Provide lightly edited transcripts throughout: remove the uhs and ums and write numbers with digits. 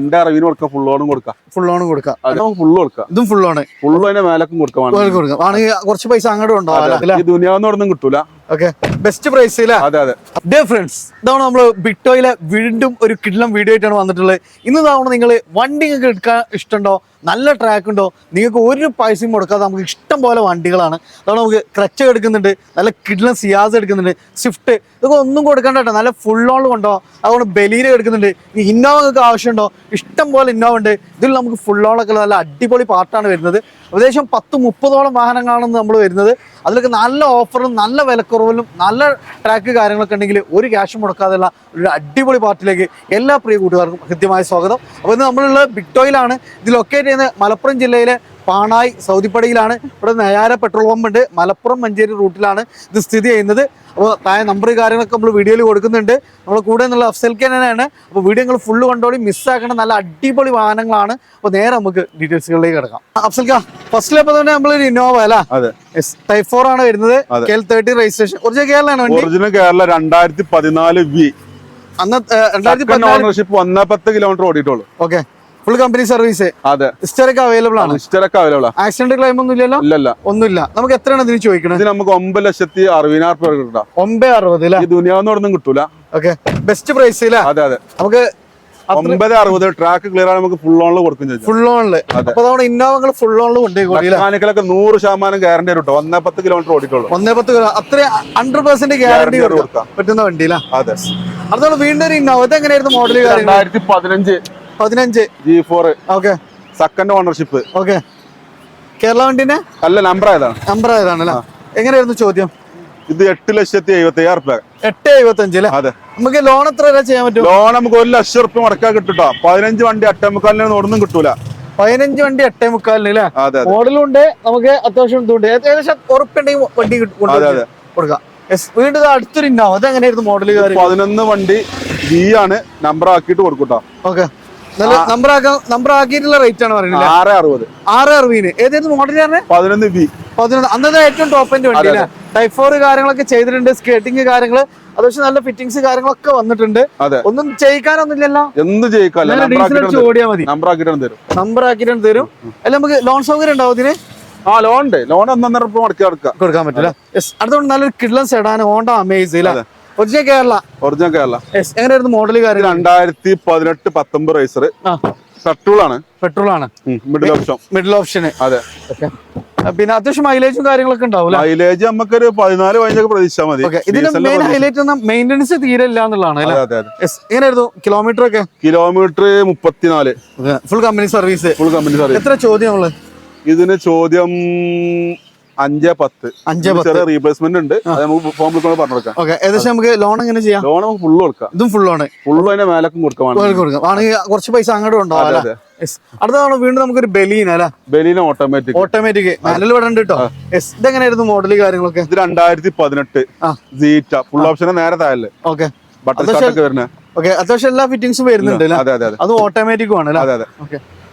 260 കൊടുക്കാം, ഫുൾ ഓണും കൊടുക്കാം. Full on കൊടുക്കാം, ഫുള്ള് കൊടുക്കാം. ഇതും ഫുൾ ഓൺ. ഫുള്ള് അതിന്റെ മേലക്കും കൊടുക്കാം. ആണെങ്കിൽ കുറച്ച് പൈസ അങ്ങോട്ടും ഉണ്ടാവും. ഈ ദുനിയാവിനൊന്നും കിട്ടൂല. Okay, best price. അതെ അതെ. ഡേ ഫ്രണ്ട്സ്, ഇതാണ് നമ്മള് ബിഗ്ടോയിലെ വീണ്ടും ഒരു കിടിലം വീഡിയോ ആയിട്ടാണ് വന്നിട്ടുള്ളത്. ഇന്ന് തവണ നിങ്ങൾ വണ്ടി നിങ്ങൾക്ക് എടുക്കാൻ ഇഷ്ടമുണ്ടോ, നല്ല ട്രാക്ക് ഉണ്ടോ, നിങ്ങൾക്ക് ഒരു പൈസയും കൊടുക്കാതെ നമുക്ക് ഇഷ്ടം പോലെ വണ്ടികളാണ്. അതുകൊണ്ട് നമുക്ക് ക്രച്ച് എടുക്കുന്നുണ്ട്, നല്ല കിടിലം സിയാസ് എടുക്കുന്നുണ്ട്, സ്വിഫ്റ്റ്, ഇതൊക്കെ ഒന്നും കൊടുക്കണ്ട കേട്ടോ. നല്ല ഫുൾ ഓൺ കൊണ്ടോ. അതുകൊണ്ട് ബലീന എടുക്കുന്നുണ്ട്. ഈ ഇന്നോവ നിങ്ങൾക്ക് ആവശ്യമുണ്ടോ, ഇഷ്ടം പോലെ ഇന്നോവ ഉണ്ട്. ഇതിൽ നമുക്ക് ഫുൾ ഓണൊക്കെ നല്ല അടിപൊളി പാർട്ടാണ് വരുന്നത്. ഏകദേശം 10-30ഓളം വാഹനങ്ങളാണ് നമ്മൾ വരുന്നത്. അതിലൊക്കെ നല്ല ഓഫറും നല്ല വിലക്കുറവിലും നല്ല ട്രാക്ക് കാര്യങ്ങളൊക്കെ ഉണ്ടെങ്കിൽ ഒരു ക്യാഷും മുടക്കാതെയുള്ള ഒരു അടിപൊളി പാർട്ടിലേക്ക് എല്ലാ പ്രിയ കൂട്ടുകാർക്കും കൃത്യമായ സ്വാഗതം. അപ്പോൾ ഇന്ന് നമ്മളുള്ള ബിഗ്ടോയിലാണ്. ഇത് ലൊക്കേറ്റ് ചെയ്യുന്നത് മലപ്പുറം ജില്ലയിലെ പാണായി സൗദിപ്പടിയിലാണ്. ഇവിടെ നയാര പെട്രോൾ പമ്പ് ഉണ്ട്. മലപ്പുറം മഞ്ചേരി റൂട്ടിലാണ് ഇത് സ്ഥിതി ചെയ്യുന്നത്. അപ്പോൾ താഴെ നമ്പർ കാര്യങ്ങളൊക്കെ നമ്മൾ വീഡിയോയിൽ കൊടുക്കുന്നുണ്ട്. നമ്മളെ കൂടെ എന്നുള്ള അഫ്സൽഖാൻ തന്നെയാണ്. അപ്പോൾ വീഡിയോ നിങ്ങൾ ഫുള്ള് കണ്ടോളി, മിസ്സാക്കേണ്ട നല്ല അടിപൊളി വാഹനങ്ങളാണ്. അപ്പോൾ നേരെ നമുക്ക് ഡീറ്റെയിൽസുകളിലേക്ക് കിടക്കാം. അഫ്സൽഖാൻ, ഫസ്റ്റിലപ്പോൾ തന്നെ നമ്മളൊരു ഇന്നോവ അല്ലേ? ടൈപ്പ് 4 ആണ് വരുന്നത്. KL30 registration. ഒറിജിനൽ കേരളമാണ് വണ്ടി. Original Kerala 2014 V. അന്ന് 2014 ഓണർഷിപ്പ് 110 കിലോമീറ്റർ ഓടിയിട്ടുള്ളൂ. Okay, full company service. അതെ, ഹിസ്റ്ററൊക്കെ അവൈലബിൾ ആണ്. ഹിസ്റ്ററൊക്കെ അവൈലബിൾ ആണ്. ആക്സിഡന്റ് ക്ലെയിം ഒന്നും ഇല്ലല്ലോ? ഇല്ലല്ല, ഒന്നുമില്ല. നമുക്ക് എത്രയാണ് ഇതിന് ചോദിക്കുന്നത്? ഇത് നമുക്ക് 9,60,000 കിട്ടാം. 960. ഈ ദുനിയാവിനോടൊന്നും കിട്ടൂല. Okay, best price. അതെ അതെ. നമുക്ക് 960 ട്രാക്ക് ക്ലിയർ ആണ്. നമുക്ക് ഫുൾ ഓണിൽ കൊടുക്കും. ഫുൾ ഓണില്. അപ്പൊ നമ്മുടെ ഇന്നോവകൾ ഫുൾ ഓണിൽ കൊണ്ടുപോയി മെക്കാനിക്കലൊക്കെ 100% ഗ്യാരണ്ടി കിട്ടും. 110 കിലോമീറ്റർ ഓടിയിട്ടുള്ളൂ. 110 അത്ര 100% ഗ്യാരണ്ടി കൊടുക്കാം പറ്റുന്ന വണ്ടിയില്ല. അതെ. അതുകൊണ്ട് വീണ്ടും ഒരു ഇന്നോവ. ഇത് എങ്ങനെയായിരുന്നു model? 2015 G4. Okay, second ownership. Okay, Kerala വണ്ടിന്റെ അല്ല, നമ്പർ ആയതാണ്. നമ്പർ ആയതാണല്ലേ. എങ്ങനെയായിരുന്നു ചോദ്യം? ഇത് 8,75,000. 875 അല്ലേ? അതെ. നമുക്ക് ലോൺ എത്ര വരെ ചെയ്യാൻ പറ്റും? ലോൺ നമുക്ക് 1,00,000 മുടക്കാൻ കിട്ടുട്ടോ. 15 വണ്ടി 8,45 ഒന്നും കിട്ടൂല. 15 വണ്ടി 8,45 അല്ലേ? മോഡലും ഉണ്ട്, നമുക്ക് അത്യാവശ്യം ഇതുണ്ട്. ഏകദേശം ഉറപ്പുണ്ടെങ്കിൽ വണ്ടി കൊടുക്കാം. വീണ്ടും അടുത്തൊരു ഇന്നോവ. അത് എങ്ങനെയായിരുന്നു മോഡൽ? 11 വണ്ടി V ആണ്. നമ്പർ ആക്കിയിട്ട് കൊടുക്കൂട്ടോ. ഓക്കെ, നമ്പർ ആക്കിയിട്ടുള്ള റേറ്റ് ആണ് പറയുന്നത്. 660. 660. ഏതായിരുന്നു മോഡൽ? 11 V. 11. അന്നത്തെ ഏറ്റവും ടോപ്പ് എൻഡ് വണ്ടി അല്ലേ? ടൈപ്പ് 4 കാര്യങ്ങളൊക്കെ ചെയ്തിട്ടുണ്ട്. സ്കേട്ടിങ് കാര്യങ്ങള് അത്യാവശ്യം നല്ല ഫിറ്റിംഗ്സ് കാര്യങ്ങളൊക്കെ വന്നിട്ടുണ്ട്. ഒന്നും ചെയ്യിക്കാനൊന്നുമില്ലല്ലോ. എന്ത് ഓടിയാൽ മതി. നമ്പർ ആക്കിയിട്ട് തരും. അല്ല, നമുക്ക് ലോൺ സൗകര്യം ഉണ്ടാവും ഇതിന്? ലോൺ ഉണ്ട്. ലോൺ 1,500 മുടക്കി കൊടുക്കാൻ പറ്റില്ല. അടുത്തോണ്ട് നല്ലൊരു കിഡ്ലൻ sedan Honda Amaze. Original Kerala. എങ്ങനെയായിരുന്നു മോഡൽ? 2018-19 റേസർ. പെട്രോൾ ആണ്. Middle option. അതെ. പിന്നെ അത്യാവശ്യം മൈലേജും കാര്യങ്ങളൊക്കെ ഉണ്ടാവും. മൈലേജ് നമുക്കൊരു 14-15 പ്രതീക്ഷിച്ചാൽ മതി. ഇതിന്റെ മെയിൻ ഹൈലൈറ്റ് മെയിൻ്റെനൻസ് തീരെ ഇല്ല എന്നുള്ളതാണ്. എങ്ങനെയായിരുന്നു കിലോമീറ്റർ ഒക്കെ? കിലോമീറ്റർ 34. Full company service. എത്ര ചോദ്യം നമ്മള് ഇതിന്? ചോദ്യം 5-10. റീപ്ലേസ്മെന്റ് ഉണ്ട്. അത് നമുക്ക് ഫോമിൽ പറഞ്ഞെടുക്കാം. ഏകദേശം നമുക്ക് ലോൺ എങ്ങനെ ചെയ്യാം? ലോൺ നമുക്ക് ഫുള്ള് കൊടുക്കാം. ഇതും ഫുൾ ആണ്. ഫുള്ള് അതിന്റെ മേലക്കും കൊടുക്കാം. ആണെങ്കിൽ കുറച്ച് പൈസ അങ്ങോട്ടും ഉണ്ടാവും. അടുത്ത വീണ്ടും നമുക്കൊരു ബലീന അല്ലെ? ബലീന ഓട്ടോമാറ്റിക് മാനുവൽ വിടണ്ട് കേട്ടോ. ഇതെങ്ങനെയായിരുന്നു മോഡൽ കാര്യങ്ങളൊക്കെ? ഇത് 2018 സീറ്റ. ഫുൾ ഓപ്ഷൻ നേരെ താഴെ. ഓക്കെ, ബട്ടൺ സ്റ്റാർട്ട് ഒക്കെ വരുന്നത്. ഓക്കെ, അത്യാവശ്യം എല്ലാ ഫിറ്റിംഗ്സും വരുന്നുണ്ട്. അത് ഓട്ടോമാറ്റിക്കും ആണ്.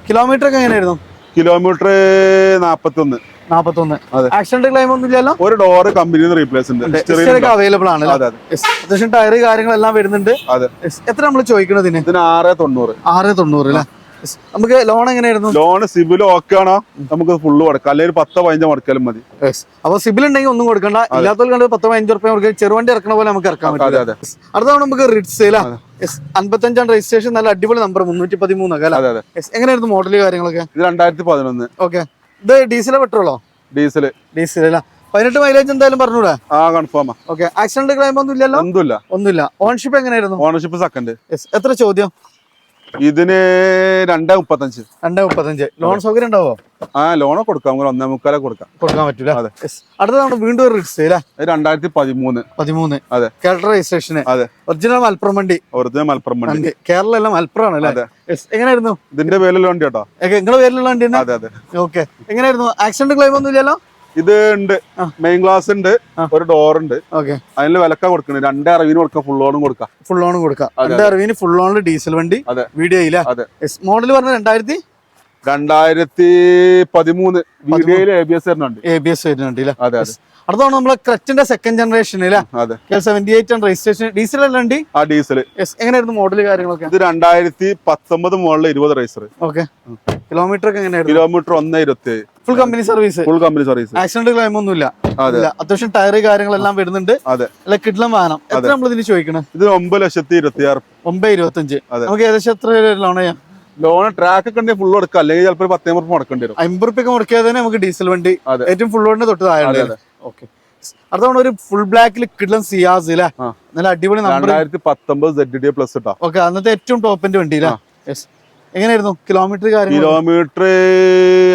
കിലോമീറ്റർ ഒക്കെ എങ്ങനെയായിരുന്നു? കിലോമീറ്റർ 41. ആക്സിഡന്റ് ക്ലെയിം ഒന്നും ഇല്ലല്ലോ? ഒരു ഡോറ് കമ്പനി റീപ്ലേസ് ഉണ്ട്. അവൈലബിൾ ആണ്. അത്യാവശ്യം ടയർ കാര്യങ്ങളെല്ലാം വരുന്നുണ്ട്. എത്ര നമ്മൾ ചോദിക്കുന്നത്? ഇതിന് 690 അല്ലേ? നമുക്ക് ലോൺ എങ്ങനെയായിരുന്നു? ലോൺ സിബിൽ ഓക്കെ ആണോ? നമുക്ക് ഫുള്ള് കൊടുക്കാം. അല്ലെങ്കിൽ 10-15 മുടക്കാലും മതി. അപ്പൊ സിബിൽ ഉണ്ടെങ്കിൽ ഒന്നും കൊടുക്കണ്ട. ഇല്ലാത്തവർക്ക് 10-15 റുപ്യ ചെറുവണ്ടി ഇറക്കണ പോലെ നമുക്ക് ഇറക്കാൻ പറ്റും. അടുത്താണ് നമുക്ക് റിഡ്സ്. 55 രജിസ്ട്രേഷൻ. നല്ല അടിപൊളി നമ്പർ 313. എങ്ങനെയായിരുന്നു മോഡൽ കാര്യങ്ങളൊക്കെ? ഇത് 2011. ഓക്കെ, ഇത് ഡീസലോ പെട്രോളോ? ഡീസൽ അല്ല. 18 മൈലേജ് എന്തായാലും പറഞ്ഞൂടെ? കൺഫേം. ഓക്കെ, ആക്സിഡന്റ് ക്ലെയിം ഒന്നും ഇല്ലല്ലോ? ഒന്നുമില്ല. ഓൺഷിപ്പ് എങ്ങനെയായിരുന്നു? Ownership second. എത്ര ചോദ്യം? ഇതിന് 235. ലോൺ സൗകര്യം ഉണ്ടാവോ? ലോൺ കൊടുക്കാം. 1.25 കൊടുക്കാൻ പറ്റൂല. അടുത്തതാണ് വീണ്ടും ഒരു റിഡ്സ്. 2013. അതെ, കേരള രജിസ്ട്രേഷൻ. ഒറിജിനൽ മലപ്പുറം വണ്ടി. കേരള അല്ല, മലപ്പുറം ആണ്. എങ്ങനെയായിരുന്നു? ഇതിന്റെ പേരിലുള്ള വണ്ടി കേട്ടോ. നിങ്ങളുടെ പേരിലുള്ള വണ്ടി തന്നെ? ഓക്കെ, എങ്ങനെയായിരുന്നു? ആക്സിഡന്റ് ക്ലെയിം ഒന്നും ഇല്ലല്ലോ? ഇത് ഉണ്ട്. മെയിൻ ഗ്ലാസ് ഉണ്ട്. ഒരു ഡോർ ഉണ്ട്. അതിന് വിലക്ക കൊടുക്കുന്നത് 260 കൊടുക്കാം. ഫുൾ ഓണും കൊടുക്കാം. 260 ഫുൾ ഓണില് ഡീസൽ വണ്ടി. വീഡിയോയില്ല. മോഡൽ പറഞ്ഞ 2013. വീഡിയോയിൽ ABS വരുന്നുണ്ട്. വരുന്നുണ്ട്. അടുത്താണ് നമ്മളെ ക്രെറ്റന്റെ സെക്കൻഡ് ജനറേഷൻ അല്ലേ? അതെ. 78 ആണ് രജിസ്ട്രേഷൻ. ഡീസൽ അല്ല വണ്ടി? ആ ഡീസൽ. എങ്ങനെയായിരുന്നു മോഡൽ കാര്യങ്ങളൊക്കെ? ഇത് 2019 മോഡൽ 20 റേസർ. ഓക്കെ. കിലോമീറ്റർ ഒക്കെ എങ്ങനെയായിരുന്നു? Kilometre 1,27. Full company service. Full company service. Accident claim ഒന്നും ഇല്ല. അത്യാവശ്യം ടയർ കാര്യങ്ങളെല്ലാം വരുന്നുണ്ട്. അതെ. അല്ല കിഡ്ലം വാഹനം. എത്ര നമ്മൾ ഇതിന് ചോദിക്കണം? ഇത് 9,26,000. 9,25. നമുക്ക് ഏകദേശം എത്ര ലോൺ ചെയ്യാം? ലോൺ ട്രാക്ക് ഒക്കെ ഉണ്ടെങ്കിൽ ഫുൾ കൊടുക്കാം, അല്ലെങ്കിൽ ചിലപ്പോൾ 10 മുടക്കേണ്ടി വരും. 50 റുപ്യ മുടക്കിയാൽ തന്നെ നമുക്ക് ഡീസൽ വണ്ടി ഏറ്റവും ഫുൾ ലോഡിന് തൊട്ട് താഴെ. ഓക്കെ. അടുത്താണ് ഒരു ഫുൾ ബ്ലാക്കിൽ കിഡ്ലം സിയാസ് അല്ലേ? നല്ല അടിപൊളി നമ്പർ. 2019 ZDA പ്ലസ് ഇട്ടാ. ഓക്കെ. അന്നത്തെ ഏറ്റവും ടോപ്പിന്റെ വണ്ടി അല്ലേ? എങ്ങനെയായിരുന്നു കിലോമീറ്റർ കാര്യങ്ങൾ? കിലോമീറ്റർ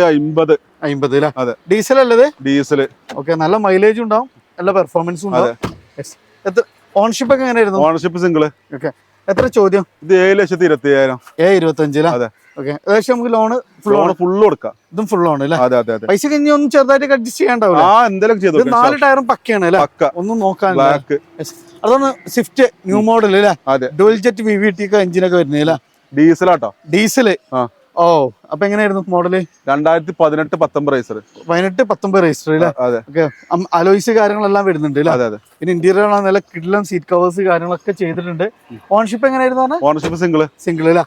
50 അല്ലേ? അതെ. ഡീസൽ അല്ലത്? ഡീസൽ. ഓക്കെ. നല്ല മൈലേജ് ഉണ്ടാവും, നല്ല പെർഫോമൻസും ഉണ്ടാവും. ഓൺഷിപ്പ് ഒക്കെ എങ്ങനെയായിരുന്നു? Ownership single. ഓക്കെ. എത്ര ചോദ്യം? ഇത് 7,25,000. 25. ഓക്കെ. ഏകദേശം നമുക്ക് ലോണ് ഫുള്ള് കൊടുക്കാം. ഇതും ഫുൾ ആണ് അല്ലേ? അതെ അതെ അതെ. പൈസ കഴിഞ്ഞ് ഒന്ന് ചെറുതായിട്ട് അഡ്ജസ്റ്റ് ചെയ്യാണ്ടാവില്ല. എന്തെങ്കിലും ചെയ്തു. 4 ടയറും പക്കയാണ് അല്ലേ? ഒന്നും നോക്കാൻ. അതാണ് സ്വിഫ്റ്റ് ന്യൂ മോഡൽ അല്ലേ? ഡുവൽ ജെറ്റ് VVT എഞ്ചിനൊക്കെ വരുന്നത് അല്ലേ? ഡീസലാട്ടോ. ഡീസല്. ഓ, അപ്പൊ എങ്ങനെയായിരുന്നു മോഡല്? 2018-19 റേസർ. 18-19 രജിസ്റ്റർ അല്ലേ? ഓക്കെ. അലോയ്സ് കാര്യങ്ങളെല്ലാം വരുന്നുണ്ട് അല്ലേ? പിന്നെ ഇന്റീരിയർ ആണ്, നല്ല കിഡ്ലം സീറ്റ് കവേഴ്സ് കാര്യങ്ങളൊക്കെ ചെയ്തിട്ടുണ്ട്. ഓൺഷിപ്പ് എങ്ങനെയായിരുന്നു? Ownership single. സിംഗിൾ അല്ലേ?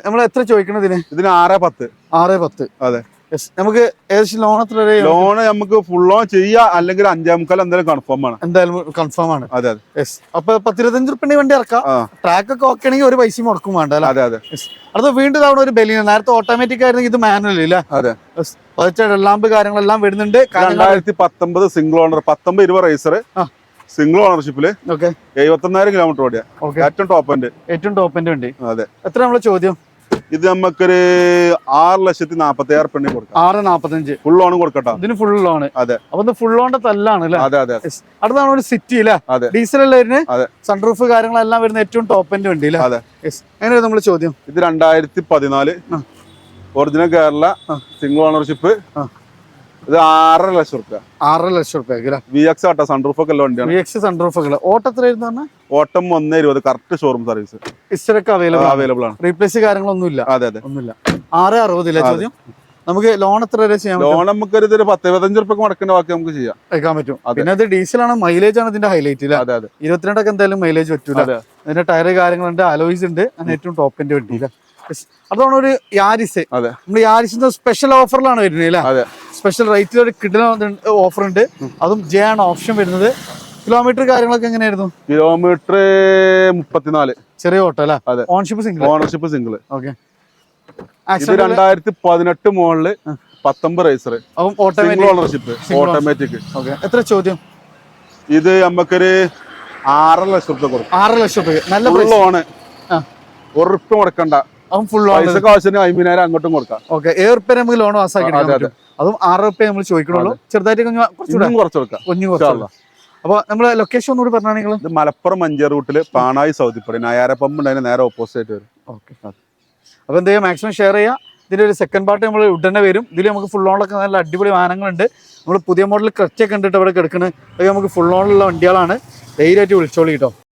നമ്മൾ എത്ര ചോദിക്കണം ഇതിന്? ഇതിന് 6,10. 6,10. അതെ. നമുക്ക് ഏകദേശം ലോൺ എത്ര? ലോൺ നമുക്ക് ഫുൾ ലോൺ ചെയ്യാം, അല്ലെങ്കിൽ 5,25 എന്തായാലും കൺഫേം ആണ്. എന്തായാലും കൺഫേം ആണ്. അതെ അതെ. അപ്പൊ 10-25 റുപ്യ വണ്ടി ഇറക്കാം. ട്രാക്ക് ഒക്കെ ഓക്കെ ആണെങ്കിൽ ഒരു പൈസ മുടക്കും വേണ്ട. അതെ അതെ. അത് വീണ്ടും തവണ ഒരു ബെലിന. നേരത്തെ ഓട്ടോമാറ്റിക് ആയിരുന്നെങ്കിൽ ഇത് മാനുവൽ ഇല്ല. അതെ. ലാമ്പ് കാര്യങ്ങളെല്ലാം വരുന്നുണ്ട്. 2019 സിംഗിൾ ഓണർ 19-20 റേസർ സിംഗിൾ ഓണർഷിപ്പില്. ഓക്കെ. 71,000 കിലോമീറ്റർ ഓടിയ ഏറ്റവും ടോപ്പ് എൻഡ് വണ്ടി. അതെ. എത്ര നമ്മളെ ചോദ്യം? ഇത് നമുക്കൊരു 6,40,000 കൊടുക്കാം. 6,45. ഫുൾ ലോൺ കൊടുക്കട്ടോ. ഇതിന് ഫുൾ ലോൺ. അതെ. അപ്പൊ ഫുൾ ലോണിന്റെ തല്ലാണ് അല്ലേ? അതെ അതെ. അടുത്താണ് ഒരു സിറ്റി അല്ലേ? ഡീസൽ അല്ലേ വരുന്നത്? സൺറൂഫ് കാര്യങ്ങളെല്ലാം വരുന്ന ഏറ്റവും ടോപ്പ് എൻഡ് വണ്ടി അല്ലേ? അതെ. എങ്ങനെയാണ് നമ്മള് ചോദ്യം? ഇത് 2014 ഒറിജിനൽ കേരള സിംഗിൾ ഓണർഷിപ്പ്. ഇത് 6.5 ലക്ഷം റുപ്യ. 6.5 ലക്ഷം റുപ്യ. VX ആട്ടോ. സൺറൂഫ് ഒക്കെ വണ്ടിയാണ്. VX സൺറൂഫ് ഒക്കെ. ഓട്ടം എത്രയായിരുന്നു? ഓട്ടം 1,20. Correct showroom service. ഹിസ്റ്ററൊക്കെ അവൈലബിൾ ആണ്. റീപ്ലേസ് കാര്യങ്ങളൊന്നും ഇല്ല. അതെ അതെ. ഒന്നുമില്ല. 6.60 ചോദ്യം. നമുക്ക് ലോൺ എത്ര വരെ ചെയ്യാം? ലോൺ നമുക്ക് ഒരു 10-15 റുപ്യ മടക്കേണ്ട ബാക്കി നമുക്ക് ചെയ്യാൻ പറ്റും. പിന്നെ അത് ഡീസലാണ്, മൈലേജ് ആണ് ഇതിന്റെ ഹൈലൈറ്റ്. 22 എന്തായാലും മൈലേജ് പറ്റൂല. അതിന്റെ ടയർ കാര്യങ്ങളുണ്ട്, അലോയ്സ് ഉണ്ട്. അങ്ങനെ ഏറ്റവും ടോപ്പിന്റെ വണ്ടി. അതാണ് ഒരു യാരിസ്. നമ്മള് യാരിസിന്റെ സ്പെഷ്യൽ ഓഫറിലാണ് വരുന്നത് അല്ലേ? സ്പെഷ്യൽ റേറ്റിൽ ഒരു കിഡിന് ഓഫർ ഉണ്ട്. അതും J ആണ് ഓപ്ഷൻ വരുന്നത്. കിലോമീറ്റർ കാര്യങ്ങളൊക്കെ എങ്ങനെയായിരുന്നു? കിലോമീറ്റർ 34. ചെറിയ ഓട്ടോ അല്ലേ? Ownership single. Okay. 2018 model 19 racer ownership automatic. എത്ര ചോദ്യം? ഇത് നമുക്കൊരു 6.5 ലക്ഷം റുപ്യ കൊടുക്കും. 6.5 ലക്ഷം റുപ്യ. നല്ല ലോണ്. 1 റുപ്യ മുടക്കണ്ട. പൈസക്ക് 50,000 അങ്ങോട്ടും കൊടുക്കാം. ഓക്കെ. 7 റുപ്യ നമുക്ക് ലോൺ പാസ്സാക്കി. അതും 6 റുപ്യ നമ്മൾ ചോദിക്കണുള്ളൂ. ചെറുതായിട്ട് കുറച്ച് കൊടുക്കാം. അപ്പൊ നമ്മള് ലൊക്കേഷൻ ഒന്നുകൂടി പറഞ്ഞാൽ ഇത് മലപ്പുറം മഞ്ചേരി റൂട്ടില് പാണായി സൗദിപ്പുറം നയാര പമ്പ് ഉണ്ടായിരുന്നു, നേരെ ഓപ്പോസിറ്റ് വരും. ഓക്കെ. അപ്പൊ എന്ത് ചെയ്യാം, മാക്സിമം ഷെയർ ചെയ്യാം. ഇതിന്റെ ഒരു സെക്കൻഡ് പാർട്ട് നമ്മൾ ഉടനെ വരും. ഇതിൽ നമുക്ക് ഫുൾ ലോണിലൊക്കെ നല്ല അടിപൊളി വാഹനങ്ങളുണ്ട്. നമ്മൾ പുതിയ മോഡൽ ക്രെറ്റ കണ്ടിട്ട് ഇവിടെ കിടക്കുന്നത് നമുക്ക് ഫുൾ ലോണിലുള്ള വണ്ടികളാണ്. ധൈര്യമായിട്ട് വിളിച്ചോളി കേട്ടോ.